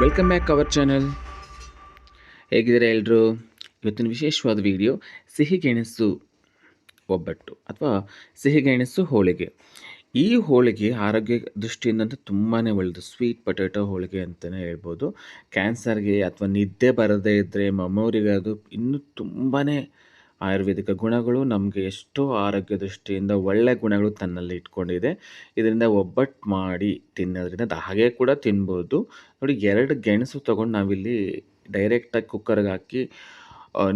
Welcome back our channel. ಹೇಗಿದ್ದಾರೆ ಎಲ್ಲರೂ? ಇವತ್ತಿನ ವಿಶೇಷವಾದ ವಿಡಿಯೋ ಸಿಹಿಗೆಣಸು ಒಬ್ಬಟ್ಟು ಅಥವಾ ಸಿಹಿಗೆಣಸು ಹೋಳಿಗೆ. ಈ ಹೋಳಿಗೆ ಆರೋಗ್ಯ ದೃಷ್ಟಿಯಿಂದಂತೂ ತುಂಬಾ ಒಳ್ಳೆಯದು. ಸ್ವೀಟ್ ಪೊಟ್ಯಾಟೊ ಹೋಳಿಗೆ ಅಂತಲೇ ಹೇಳ್ಬೋದು. ಕ್ಯಾನ್ಸರ್ಗೆ ಅಥವಾ ನಿದ್ದೆ ಬರದೇ ಇದ್ದರೆ ಮೆಮೊರಿಗೆ ಅದು ಇನ್ನೂ ತುಂಬಾ ಆಯುರ್ವೇದಿಕ ಗುಣಗಳು, ನಮಗೆ ಎಷ್ಟೋ ಆರೋಗ್ಯ ದೃಷ್ಟಿಯಿಂದ ಒಳ್ಳೆಯ ಗುಣಗಳು ತನ್ನಲ್ಲಿ ಇಟ್ಕೊಂಡಿದೆ. ಇದರಿಂದ ಒಬ್ಬಟ್ಟು ಮಾಡಿ ತಿನ್ನೋದ್ರಿಂದ ಅದು ಹಾಗೆ ಕೂಡ ತಿನ್ಬೋದು. ನೋಡಿ, 2 ಗೆಣಸು ತೊಗೊಂಡು ನಾವಿಲ್ಲಿ ಡೈರೆಕ್ಟಾಗಿ ಕುಕ್ಕರ್ಗೆ ಹಾಕಿ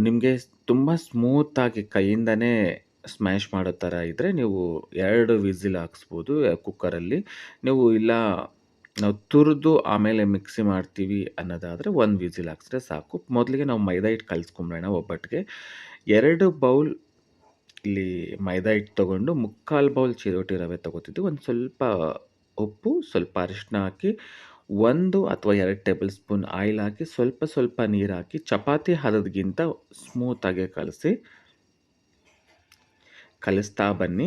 ನಿಮಗೆ ತುಂಬ ಸ್ಮೂತಾಗಿ ಕೈಯಿಂದನೇ ಸ್ಮ್ಯಾಶ್ ಮಾಡೋ ಥರ ಇದ್ದರೆ ನೀವು 2 ವಿಸಿಲ್ ಹಾಕ್ಸ್ಬೋದು ಕುಕ್ಕರಲ್ಲಿ. ನೀವು ಇಲ್ಲ ನಾವು ತುರಿದು ಆಮೇಲೆ ಮಿಕ್ಸಿ ಮಾಡ್ತೀವಿ ಅನ್ನೋದಾದರೆ 1 ವಿಸಿಲ್ ಹಾಕ್ಸಿದ್ರೆ ಸಾಕು. ಮೊದಲಿಗೆ ನಾವು ಮೈದಾ ಹಿಟ್ಟು ಕಲಿಸ್ಕೊಂಬಿಡೋಣ ಒಬ್ಬಟ್ಟಿಗೆ. 2 ಬೌಲ್ ಇಲ್ಲಿ ಮೈದಾ ಹಿಟ್ಟು ತೊಗೊಂಡು 3/4 ಬೌಲ್ ಚಿರೋಟಿ ರವೆ ತೊಗೋತಿದ್ದು. ಒಂದು ಸ್ವಲ್ಪ ಉಪ್ಪು, ಸ್ವಲ್ಪ ಅರಿಶಿನ ಹಾಕಿ 1 ಅಥವಾ 2 ಟೇಬಲ್ ಸ್ಪೂನ್ ಆಯಿಲ್ ಹಾಕಿ ಸ್ವಲ್ಪ ಸ್ವಲ್ಪ ನೀರು ಹಾಕಿ ಚಪಾತಿ ಹದದ್ಗಿಂತ ಸ್ಮೂತಾಗೆ ಕಲಿಸ್ತಾ ಬನ್ನಿ.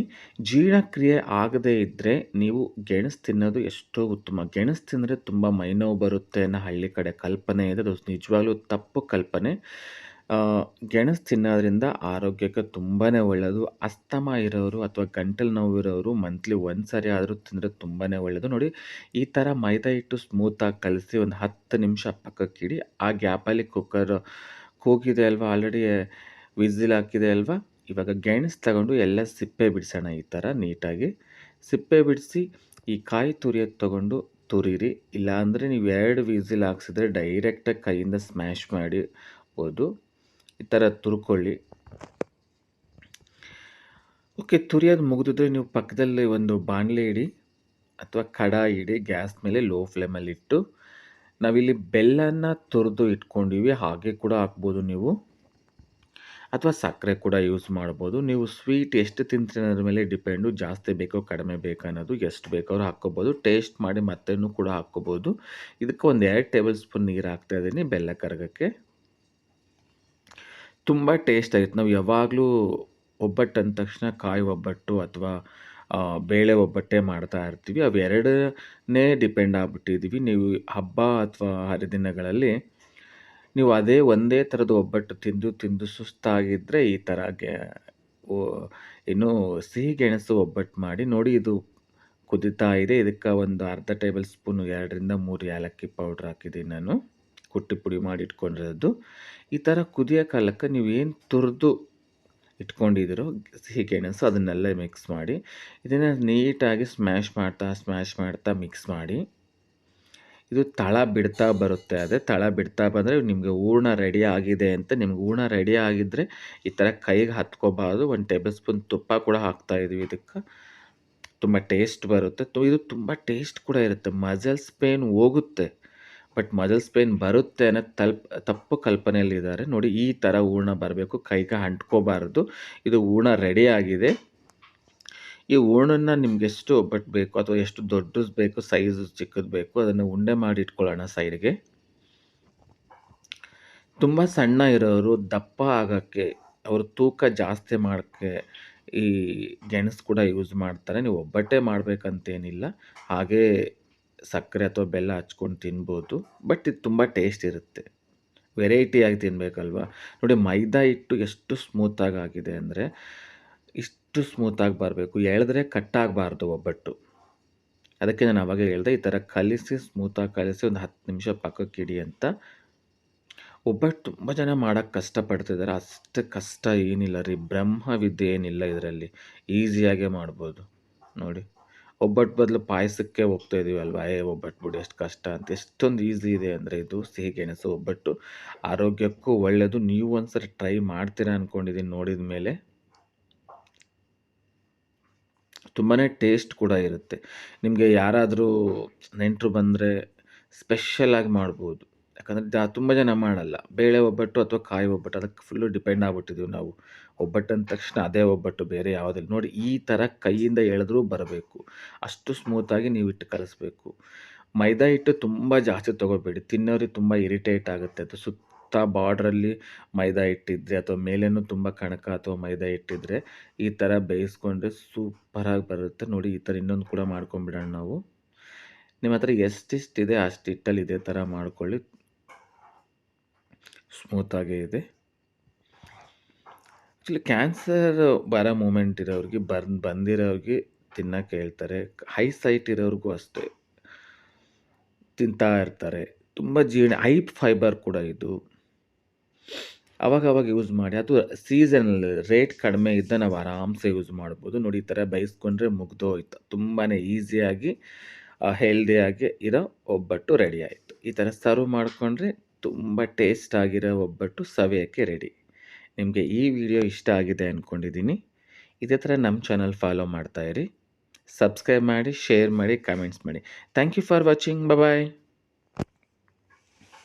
ಜೀರ್ಣಕ್ರಿಯೆ ಆಗದೇ ಇದ್ದರೆ ನೀವು ಗೆಣಸು ತಿನ್ನೋದು ಎಷ್ಟೋ ಉತ್ತಮ. ಗೆಣಸು ತಿಂದರೆ ತುಂಬ ಮೈನೋವು ಬರುತ್ತೆ ಅನ್ನೋ ಹಳ್ಳಿ ಕಡೆ ಕಲ್ಪನೆ ಇದೆ. ಅದು ನಿಜವಾಗ್ಲೂ ತಪ್ಪು ಕಲ್ಪನೆ. ಗೆಣಸು ತಿನ್ನೋದ್ರಿಂದ ಆರೋಗ್ಯಕ್ಕೆ ತುಂಬಾ ಒಳ್ಳೆಯದು. ಅಸ್ತಮ ಇರೋರು ಅಥವಾ ಗಂಟಲು ನೋವು ಇರೋರು ಮಂತ್ಲಿ 1 ಸರಿ ಆದರೂ ತಿಂದರೆ ತುಂಬಾ ಒಳ್ಳೆಯದು. ನೋಡಿ, ಈ ಥರ ಮೈದಾ ಹಿಟ್ಟು ಸ್ಮೂತಾಗಿ ಕಲಸಿ ಒಂದು 10 ನಿಮಿಷ ಪಕ್ಕಕ್ಕಿಡಿ. ಆ ಗ್ಯಾಪಲ್ಲಿ ಕುಕ್ಕರ್ ಕೂಗಿದೆ ಅಲ್ವಾ, ಆಲ್ರೆಡಿ ವಿಸಿಲ್ ಹಾಕಿದೆ ಅಲ್ವಾ. ಇವಾಗ ಗೆಣಸು ತಗೊಂಡು ಎಲ್ಲ ಸಿಪ್ಪೆ ಬಿಡಿಸೋಣ. ಈ ಥರ ನೀಟಾಗಿ ಸಿಪ್ಪೆ ಬಿಡಿಸಿ ಈ ಕಾಯಿ ತುರಿಯೋದು ತೊಗೊಂಡು ತುರಿರಿ. ಇಲ್ಲಾಂದರೆ ನೀವು 2 ವಿಸಿಲ್ ಹಾಕ್ಸಿದ್ರೆ ಡೈರೆಕ್ಟಾಗಿ ಕೈಯಿಂದ ಸ್ಮ್ಯಾಶ್ ಮಾಡಿಬೋದು. ಈ ಥರ ತುರ್ಕೊಳ್ಳಿ. ಓಕೆ, ತುರಿಯೋದು ಮುಗಿದಿದ್ರೆ ನೀವು ಪಕ್ಕದಲ್ಲಿ ಒಂದು ಬಾಣಲೆ ಇಡಿ ಅಥವಾ ಕಡಾಯಿ ಇಡಿ, ಗ್ಯಾಸ್ ಮೇಲೆ ಲೋ ಫ್ಲೇಮಲ್ಲಿ ಇಟ್ಟು. ನಾವಿಲ್ಲಿ ಬೆಲ್ಲನ ತುರಿದು ಇಟ್ಕೊಂಡಿವಿ, ಹಾಗೆ ಕೂಡ ಹಾಕ್ಬೋದು ನೀವು, ಅಥವಾ ಸಕ್ಕರೆ ಕೂಡ ಯೂಸ್ ಮಾಡ್ಬೋದು. ನೀವು ಸ್ವೀಟ್ ಎಷ್ಟು ತಿಂತೀರಿ ಅನ್ನೋದ್ರ ಮೇಲೆ ಡಿಪೆಂಡು. ಜಾಸ್ತಿ ಬೇಕೋ ಕಡಿಮೆ ಬೇಕೋ ಅನ್ನೋದು, ಎಷ್ಟು ಬೇಕಾದ್ರೂ ಹಾಕ್ಕೋಬೋದು. ಟೇಸ್ಟ್ ಮಾಡಿ ಮತ್ತೇನು ಕೂಡ ಹಾಕ್ಕೋಬೋದು. ಇದಕ್ಕೆ ಒಂದು 2 ಟೇಬಲ್ ಸ್ಪೂನ್ ನೀರು ಹಾಕ್ತಾಯಿದ್ದೀನಿ ಬೆಲ್ಲ ಕರಗಕ್ಕೆ. ತುಂಬ ಟೇಸ್ಟ್ ಆಗುತ್ತೆ. ನಾವು ಯಾವಾಗಲೂ ಒಬ್ಬಟ್ಟು ಅಂದ ತಕ್ಷಣ ಕಾಯಿ ಒಬ್ಬಟ್ಟು ಅಥವಾ ಬೇಳೆ ಒಬ್ಬಟ್ಟೇ ಮಾಡ್ತಾ ಇರ್ತೀವಿ. ಅವು 2ನೇ ಡಿಪೆಂಡ್ ಆಗಿಬಿಟ್ಟಿದ್ದೀವಿ. ನೀವು ಹಬ್ಬ ಅಥವಾ ಹರಿದಿನಗಳಲ್ಲಿ ನೀವು ಒಂದೇ ಥರದ ಒಬ್ಬಟ್ಟು ತಿಂದು ತಿಂದು ಸುಸ್ತಾಗಿದ್ದರೆ ಈ ಥರ ಏನು ಸಿಹಿಗೆಣಸು ಒಬ್ಬಟ್ಟು ಮಾಡಿ ನೋಡಿ. ಇದು ಕುದೀತಾ ಇದೆ. ಇದಕ್ಕೆ ಒಂದು ಅರ್ಧ ಟೇಬಲ್ ಸ್ಪೂನು 2ರಿಂದ 3 ಏಲಕ್ಕಿ ಪೌಡ್ರ್ ಹಾಕಿದ್ದೀನಿ ನಾನು, ಕುಟ್ಟಿ ಪುಡಿ ಮಾಡಿ ಇಟ್ಕೊಂಡಿರೋದು. ಈ ಥರ ಕುದಿಯೋ ಕಾಲಕ್ಕೆ ನೀವು ಏನು ತುರಿದು ಇಟ್ಕೊಂಡಿದ್ದೀರೋ ಸಿಹಿಗೆಣಸು ಅದನ್ನೆಲ್ಲ ಮಿಕ್ಸ್ ಮಾಡಿ. ಇದನ್ನು ನೀಟಾಗಿ ಸ್ಮ್ಯಾಶ್ ಮಾಡ್ತಾ ಮಿಕ್ಸ್ ಮಾಡಿ. ಇದು ತಳ ಬಿಡ್ತಾ ಬರುತ್ತೆ. ಅದೇ ತಳ ಬಿಡ್ತಾ ಬಂದರೆ ನಿಮಗೆ ಹೂರ್ಣ ರೆಡಿ ಆಗಿದೆ ಅಂತ. ನಿಮ್ಗೆ ಹೂರ್ಣ ರೆಡಿ ಆಗಿದ್ದರೆ ಈ ಥರ ಕೈಗೆ ಹತ್ಕೋಬಾರ್ದು. 1 ಟೇಬಲ್ ಸ್ಪೂನ್ ತುಪ್ಪ ಕೂಡ ಹಾಕ್ತಾಯಿದ್ವಿ. ಇದಕ್ಕೆ ತುಂಬ ಟೇಸ್ಟ್ ಬರುತ್ತೆ. ಇದು ತುಂಬ ಟೇಸ್ಟ್ ಕೂಡ ಇರುತ್ತೆ. ಮಜಲ್ಸ್ ಪೇನ್ ಹೋಗುತ್ತೆ, ಬಟ್ ಮಜಲ್ಸ್ ಪೇನ್ ಬರುತ್ತೆ ಅನ್ನೋ ತಪ್ಪು ಕಲ್ಪನೆಯಲ್ಲಿದ್ದಾರೆ. ನೋಡಿ, ಈ ಥರ ಹೂರ್ಣ ಬರಬೇಕು, ಕೈಗೆ ಅಂಟ್ಕೋಬಾರ್ದು. ಇದು ಹೂರ್ಣ ರೆಡಿ ಆಗಿದೆ. ಈ ಹೂರ್ಣನ ನಿಮ್ಗೆ ಎಷ್ಟು ಒಬ್ಬಟ್ಟು ಬೇಕು ಅಥವಾ ಎಷ್ಟು ದೊಡ್ಡದು ಬೇಕು, ಸೈಜು ಚಿಕ್ಕದು ಬೇಕು, ಅದನ್ನು ಉಂಡೆ ಮಾಡಿ ಇಟ್ಕೊಳ್ಳೋಣ ಸೈಡ್ಗೆ. ತುಂಬ ಸಣ್ಣ ಇರೋರು ದಪ್ಪ ಆಗೋಕ್ಕೆ, ಅವರು ತೂಕ ಜಾಸ್ತಿ ಮಾಡೋಕ್ಕೆ ಈ ಗೆಣಸು ಕೂಡ ಯೂಸ್ ಮಾಡ್ತಾರೆ. ನೀವು ಒಬ್ಬಟ್ಟೇ ಮಾಡಬೇಕಂತೇನಿಲ್ಲ, ಹಾಗೇ ಸಕ್ಕರೆ ಅಥವಾ ಬೆಲ್ಲ ಹಚ್ಕೊಂಡು ತಿನ್ಬೋದು. ಬಟ್ ಇದು ತುಂಬ ಟೇಸ್ಟ್ ಇರುತ್ತೆ, ವೆರೈಟಿಯಾಗಿ ತಿನ್ನಬೇಕಲ್ವ. ನೋಡಿ, ಮೈದಾ ಹಿಟ್ಟು ಎಷ್ಟು ಸ್ಮೂತಾಗಿ ಆಗಿದೆ ಅಂದರೆ, ಇಷ್ಟು ಸ್ಮೂತಾಗಿ ಬರಬೇಕು, ಎಳೆದ್ರೆ ಕಟ್ಟಾಗಬಾರ್ದು ಒಬ್ಬಟ್ಟು. ಅದಕ್ಕೆ ನಾನು ಆವಾಗ ಹೇಳಿದೆ, ಈ ಥರ ಕಲಿಸಿ ಸ್ಮೂತಾಗಿ ಕಲಿಸಿ ಒಂದು 10 ನಿಮಿಷ ಪಕ್ಕಕ್ಕಿಡಿ ಅಂತ. ಒಬ್ಬಟ್ಟು ತುಂಬ ಜನ ಮಾಡೋಕ್ಕೆ ಕಷ್ಟಪಡ್ತಿದ್ದಾರೆ. ಅಷ್ಟು ಕಷ್ಟ ಏನಿಲ್ಲ ರೀ, ಬ್ರಹ್ಮವಿದ್ಯೆ ಏನಿಲ್ಲ ಇದರಲ್ಲಿ, ಈಸಿಯಾಗೇ ಮಾಡ್ಬೋದು. ನೋಡಿ, ಒಬ್ಬಟ್ಟು ಬದಲು ಪಾಯಸಕ್ಕೆ ಹೋಗ್ತಾ ಇದೀವಿ ಅಲ್ವಾ, ಒಬ್ಬಟ್ಟು ಬಿಡು ಎಷ್ಟು ಕಷ್ಟ ಅಂತ. ಎಷ್ಟೊಂದು ಈಸಿ ಇದೆ ಅಂದರೆ ಇದು ಸಿಹಿಗೆಣಸು ಒಬ್ಬಟ್ಟು. ಆರೋಗ್ಯಕ್ಕೂ ಒಳ್ಳೆಯದು. ನೀವು ಒಂದ್ಸರಿ ಟ್ರೈ ಮಾಡ್ತೀರಾ ಅಂದ್ಕೊಂಡಿದ್ದೀನಿ ನೋಡಿದ ಮೇಲೆ. ತುಂಬಾ ಟೇಸ್ಟ್ ಕೂಡ ಇರುತ್ತೆ. ನಿಮಗೆ ಯಾರಾದರೂ ನೆಂಟರು ಬಂದರೆ ಸ್ಪೆಷಲಾಗಿ ಮಾಡ್ಬೋದು. ಯಾಕಂದರೆ ತುಂಬ ಜನ ಮಾಡಲ್ಲ. ಬೇಳೆ ಒಬ್ಬಟ್ಟು ಅಥವಾ ಕಾಯಿ ಒಬ್ಬಟ್ಟು, ಅದಕ್ಕೆ ಫುಲ್ಲು ಡಿಪೆಂಡ್ ಆಗ್ಬಿಟ್ಟಿದ್ದೀವಿ ನಾವು. ಒಬ್ಬಟ್ಟು ಅಂದ ತಕ್ಷಣ ಅದೇ ಒಬ್ಬಟ್ಟು, ಬೇರೆ ಯಾವುದಿಲ್ಲ. ನೋಡಿ, ಈ ಥರ ಕೈಯಿಂದ ಎಳೆದ್ರೂ ಬರಬೇಕು, ಅಷ್ಟು ಸ್ಮೂತಾಗಿ ನೀವು ಹಿಟ್ಟು ಕಲಿಸ್ಬೇಕು. ಮೈದಾ ಹಿಟ್ಟು ತುಂಬ ಜಾಸ್ತಿ ತೊಗೋಬೇಡಿ, ತಿನ್ನೋರಿಗೆ ತುಂಬ ಇರಿಟೇಟ್ ಆಗುತ್ತೆ. ಅದು ಸುತ್ತ ಬಾರ್ಡ್ರಲ್ಲಿ ಮೈದಾ ಹಿಟ್ಟಿದ್ರೆ ಅಥವಾ ಮೇಲೇನೂ ತುಂಬ ಕಣಕ ಅಥವಾ ಮೈದಾ ಹಿಟ್ಟಿದ್ರೆ ಈ ಥರ ಬೇಯಿಸ್ಕೊಂಡ್ರೆ ಸೂಪರಾಗಿ ಬರುತ್ತೆ. ನೋಡಿ, ಈ ಥರ ಇನ್ನೊಂದು ಕೂಡ ಮಾಡ್ಕೊಂಬಿಡೋಣ ನಾವು. ನಿಮ್ಮ ಹತ್ರ ಎಷ್ಟಿಷ್ಟಿದೆ ಅಷ್ಟಿಟ್ಟಲ್ಲಿ ಇದೇ ಥರ ಮಾಡ್ಕೊಳ್ಳಿ. ಸ್ಮೂತಾಗೇ ಇದೆ. ಆ್ಯಕ್ಚುಲಿ ಕ್ಯಾನ್ಸರ್ ಬರೋ ಮೂಮೆಂಟ್ ಇರೋರಿಗೆ ಬಂದಿರೋರಿಗೆ ತಿನ್ನೋಕ್ಕೆ ಹೇಳ್ತಾರೆ. ಹೈ ಸೈಟ್ ಇರೋರಿಗೂ ಅಷ್ಟೇ ತಿಂತಾ ಇರ್ತಾರೆ. ತುಂಬ ಹೈ ಫೈಬರ್ ಕೂಡ ಇದು. ಅವಾಗವಾಗ ಯೂಸ್ ಮಾಡಿ. ಅದು ಸೀಸನಲ್ ರೇಟ್ ಕಡಿಮೆ ಇದ್ದ ನಾವು ಆರಾಮ್ಸೆ ಯೂಸ್ ಮಾಡ್ಬೋದು. ನೋಡಿ ಈ ಥರ ಬೇಯಿಸ್ಕೊಂಡ್ರೆ ಮುಗ್ದೋಯ್ತು. ತುಂಬಾ ಈಸಿಯಾಗಿ ಹೆಲ್ದಿಯಾಗಿ ಇರೋ ಒಬ್ಬಟ್ಟು ರೆಡಿ ಆಯಿತು. ಈ ಥರ ಸರ್ವ್ ಮಾಡಿಕೊಂಡ್ರೆ ತುಂಬ ಟೇಸ್ಟ್ ಆಗಿರೋ ಒಬ್ಬಟ್ಟು ಸವಿಯೋಕ್ಕೆ ರೆಡಿ. ನಿಮಗೆ ಈ ವಿಡಿಯೋ ಇಷ್ಟ ಆಗಿದೆ ಅಂದ್ಕೊಂಡಿದ್ದೀನಿ. ಇದೇ ಥರ ನಮ್ಮ ಚಾನಲ್ ಫಾಲೋ ಮಾಡ್ತಾಯಿರಿ. ಸಬ್ಸ್ಕ್ರೈಬ್ ಮಾಡಿ, ಶೇರ್ ಮಾಡಿ, ಕಮೆಂಟ್ಸ್ ಮಾಡಿ. Thank you for watching. Bye.